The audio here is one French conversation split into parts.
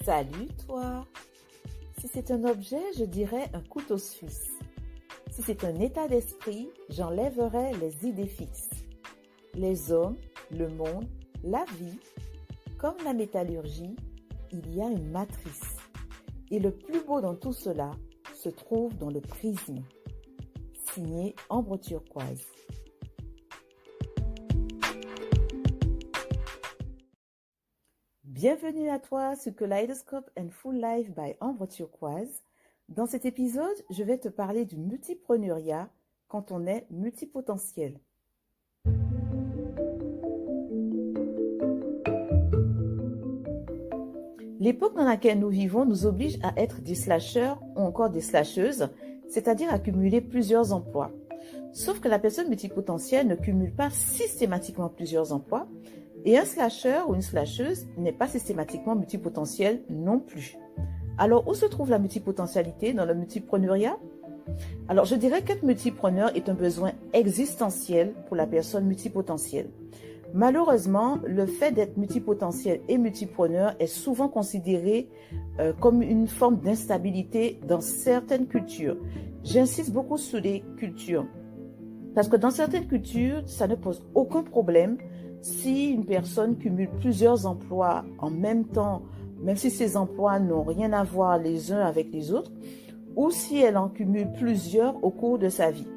Salut toi! Si c'est un objet, je dirais un couteau suisse. Si c'est un état d'esprit, j'enlèverais les idées fixes. Les hommes, le monde, la vie, comme la métallurgie, il y a une matrice. Et le plus beau dans tout cela se trouve dans le prisme. Signé Ambre Turquoise. Bienvenue à toi sur Kaleidoscope and Full Life by Ambre Turquoise. Dans cet épisode, je vais te parler du multipreneuriat quand on est multipotentiel. L'époque dans laquelle nous vivons nous oblige à être des slasheurs ou encore des slasheuses, c'est-à-dire à cumuler plusieurs emplois. Sauf que la personne multipotentielle ne cumule pas systématiquement plusieurs emplois, et un slasher ou une slasheuse n'est pas systématiquement multipotentiel non plus. Alors, où se trouve la multipotentialité dans le multipreneuriat? Alors, je dirais qu'être multipreneur est un besoin existentiel pour la personne multipotentielle. Malheureusement, le fait d'être multipotentiel et multipreneur est souvent considéré comme une forme d'instabilité dans certaines cultures. J'insiste beaucoup sur les cultures, parce que dans certaines cultures, ça ne pose aucun problème si une personne cumule plusieurs emplois en même temps, même si ces emplois n'ont rien à voir les uns avec les autres, ou si elle en cumule plusieurs au cours de sa vie.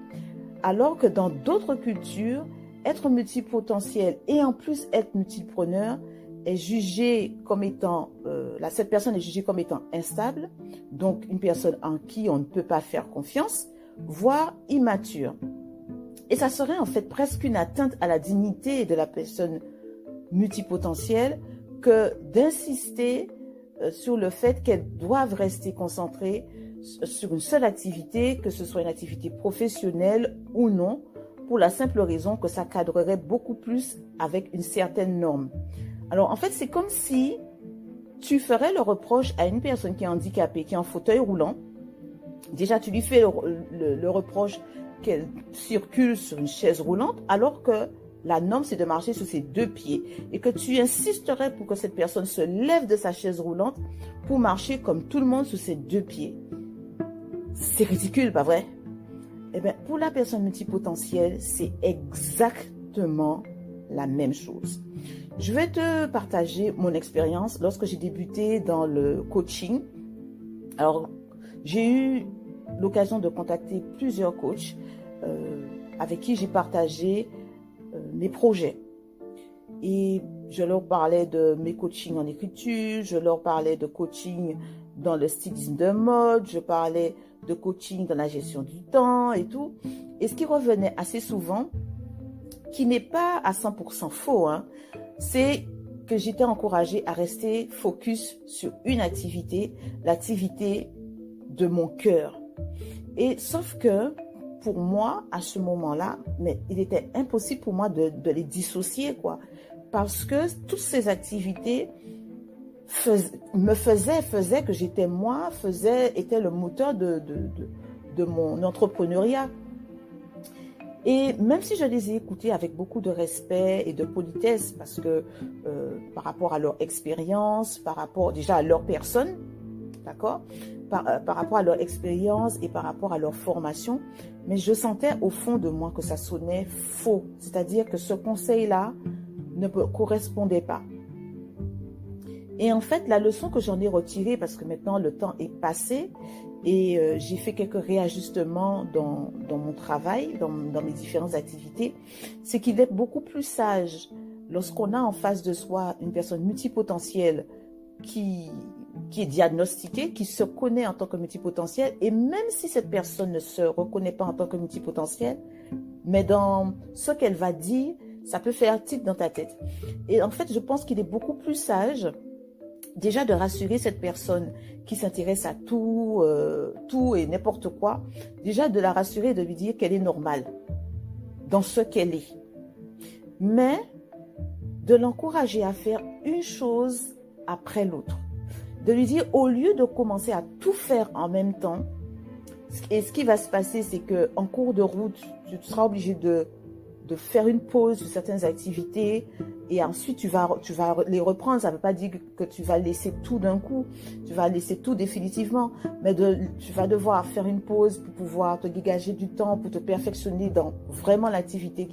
Alors que dans d'autres cultures, être multipotentiel et en plus être multipreneur est jugé comme étant, cette personne est jugée comme étant instable, donc une personne en qui on ne peut pas faire confiance, voire immature. Et ça serait en fait presque une atteinte à la dignité de la personne multipotentielle que d'insister sur le fait qu'elles doivent rester concentrées sur une seule activité, que ce soit une activité professionnelle ou non, pour la simple raison que ça cadrerait beaucoup plus avec une certaine norme. Alors en fait, c'est comme si tu ferais le reproche à une personne qui est handicapée, qui est en fauteuil roulant. Déjà, tu lui fais le reproche qu'elle circule sur une chaise roulante, alors que la norme, c'est de marcher sur ses deux pieds et que tu insisterais pour que cette personne se lève de sa chaise roulante pour marcher comme tout le monde sur ses deux pieds. C'est ridicule, pas vrai? Eh bien, pour la personne multipotentielle, c'est exactement la même chose. Je vais te partager mon expérience lorsque j'ai débuté dans le coaching. Alors, j'ai eu l'occasion de contacter plusieurs coachs avec qui j'ai partagé mes projets. Et je leur parlais de mes coachings en écriture, je leur parlais de coaching dans le stylisme de mode, je parlais de coaching dans la gestion du temps et tout. Et ce qui revenait assez souvent, qui n'est pas à 100% faux, c'est que j'étais encouragée à rester focus sur une activité, l'activité de mon cœur. Et sauf que pour moi, à ce moment-là, mais il était impossible pour moi de les dissocier, quoi. Parce que toutes ces activités faisaient que j'étais moi, était le moteur de mon entrepreneuriat. Et même si je les ai écoutés avec beaucoup de respect et de politesse, parce que par rapport à leur expérience, par rapport déjà à leur personne, d'accord, par rapport à leur expérience et par rapport à leur formation, mais je sentais au fond de moi que ça sonnait faux. C'est-à-dire que ce conseil-là ne me correspondait pas. Et en fait, la leçon que j'en ai retirée, parce que maintenant le temps est passé et j'ai fait quelques réajustements dans mon travail, dans mes différentes activités, c'est qu'il est beaucoup plus sage lorsqu'on a en face de soi une personne multipotentielle qui est diagnostiquée, qui se connaît en tant que multipotentielle, et même si cette personne ne se reconnaît pas en tant que multipotentielle, mais dans ce qu'elle va dire, ça peut faire tilt dans ta tête. Et en fait, je pense qu'il est beaucoup plus sage déjà de rassurer cette personne qui s'intéresse à tout et n'importe quoi, déjà de la rassurer et de lui dire qu'elle est normale dans ce qu'elle est. Mais de l'encourager à faire une chose après l'autre. De lui dire, au lieu de commencer à tout faire en même temps, et ce qui va se passer, c'est qu'en cours de route, tu seras obligé de de faire une pause sur certaines activités et ensuite tu vas les reprendre. Ça ne veut pas dire que tu vas laisser tout d'un coup, tu vas laisser tout définitivement, mais tu vas devoir faire une pause pour pouvoir te dégager du temps, pour te perfectionner dans vraiment l'activité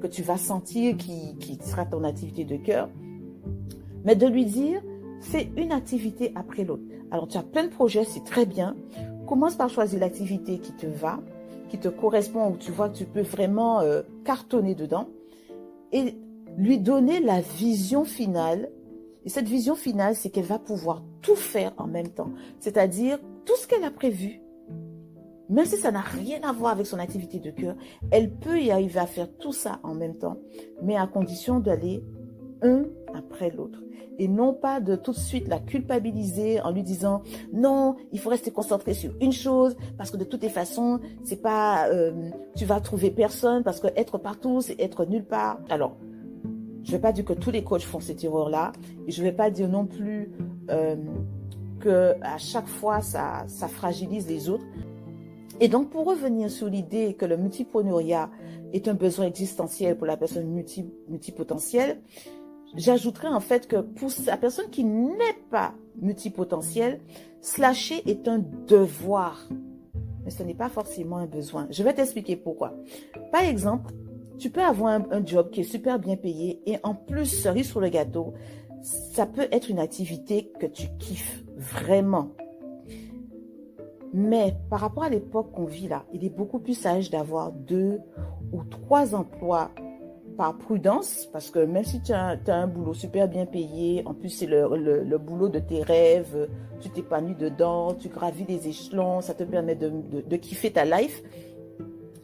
que tu vas sentir, qui sera ton activité de cœur. Mais de lui dire, fais une activité après l'autre. Alors tu as plein de projets, c'est très bien. Commence par choisir l'activité qui te va, qui te correspond, où tu vois que tu peux vraiment cartonner dedans, et lui donner la vision finale. Et cette vision finale, c'est qu'elle va pouvoir tout faire en même temps. C'est-à-dire, tout ce qu'elle a prévu, même si ça n'a rien à voir avec son activité de cœur, elle peut y arriver à faire tout ça en même temps, mais à condition d'aller un après l'autre. Et non pas de tout de suite la culpabiliser en lui disant non, il faut rester concentré sur une chose parce que de toutes les façons, c'est pas, tu vas trouver personne parce que être partout, c'est être nulle part. Alors, je vais pas dire que tous les coachs font cette erreur-là et je vais pas dire non plus que à chaque fois ça fragilise les autres. Et donc, pour revenir sur l'idée que le multipreneuriat est un besoin existentiel pour la personne multipotentielle, j'ajouterais en fait que pour la personne qui n'est pas multipotentielle, slasher est un devoir, mais ce n'est pas forcément un besoin. Je vais t'expliquer pourquoi. Par exemple, tu peux avoir un job qui est super bien payé et en plus, cerise sur le gâteau, ça peut être une activité que tu kiffes vraiment. Mais par rapport à l'époque qu'on vit là, il est beaucoup plus sage d'avoir 2 ou 3 emplois par prudence, parce que même si tu as un boulot super bien payé, en plus c'est le boulot de tes rêves, tu t'épanouis dedans, tu gravis les échelons, ça te permet de kiffer ta life,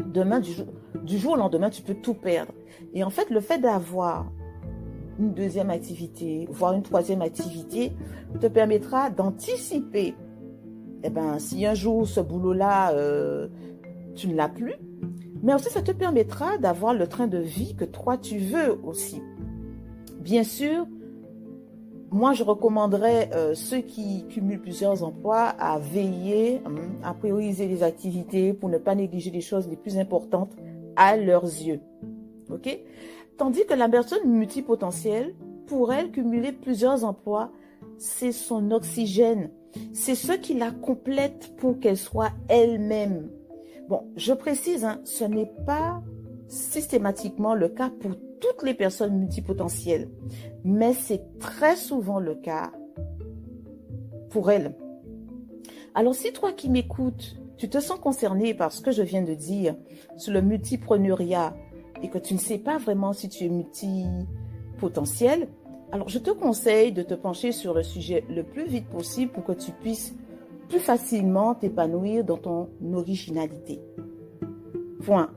demain, du jour au lendemain, tu peux tout perdre. Et en fait, le fait d'avoir une deuxième activité, voire une troisième activité, te permettra d'anticiper. Eh ben, si un jour ce boulot-là, tu ne l'as plus, mais aussi ça te permettra d'avoir le train de vie que toi tu veux aussi. Bien sûr, moi je recommanderais ceux qui cumulent plusieurs emplois à veiller, à prioriser les activités pour ne pas négliger les choses les plus importantes à leurs yeux. Ok? Tandis que la personne multipotentielle, pour elle, cumuler plusieurs emplois, c'est son oxygène. C'est ce qui la complète pour qu'elle soit elle-même. Bon, je précise, ce n'est pas systématiquement le cas pour toutes les personnes multipotentielles, mais c'est très souvent le cas pour elles. Alors, si toi qui m'écoutes, tu te sens concerné par ce que je viens de dire sur le multipreneuriat et que tu ne sais pas vraiment si tu es multipotentiel, alors je te conseille de te pencher sur le sujet le plus vite possible pour que tu puisses plus facilement t'épanouir dans ton originalité. Point.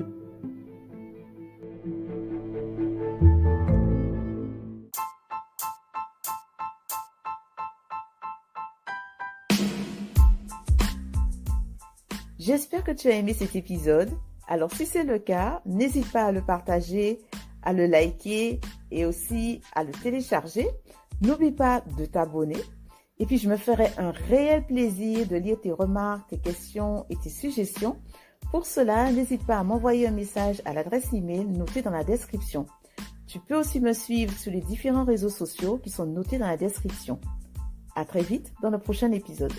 J'espère que tu as aimé cet épisode. Alors si c'est le cas, n'hésite pas à le partager, à le liker et aussi à le télécharger. N'oublie pas de t'abonner. Et puis, je me ferai un réel plaisir de lire tes remarques, tes questions et tes suggestions. Pour cela, n'hésite pas à m'envoyer un message à l'adresse email notée dans la description. Tu peux aussi me suivre sur les différents réseaux sociaux qui sont notés dans la description. À très vite dans le prochain épisode.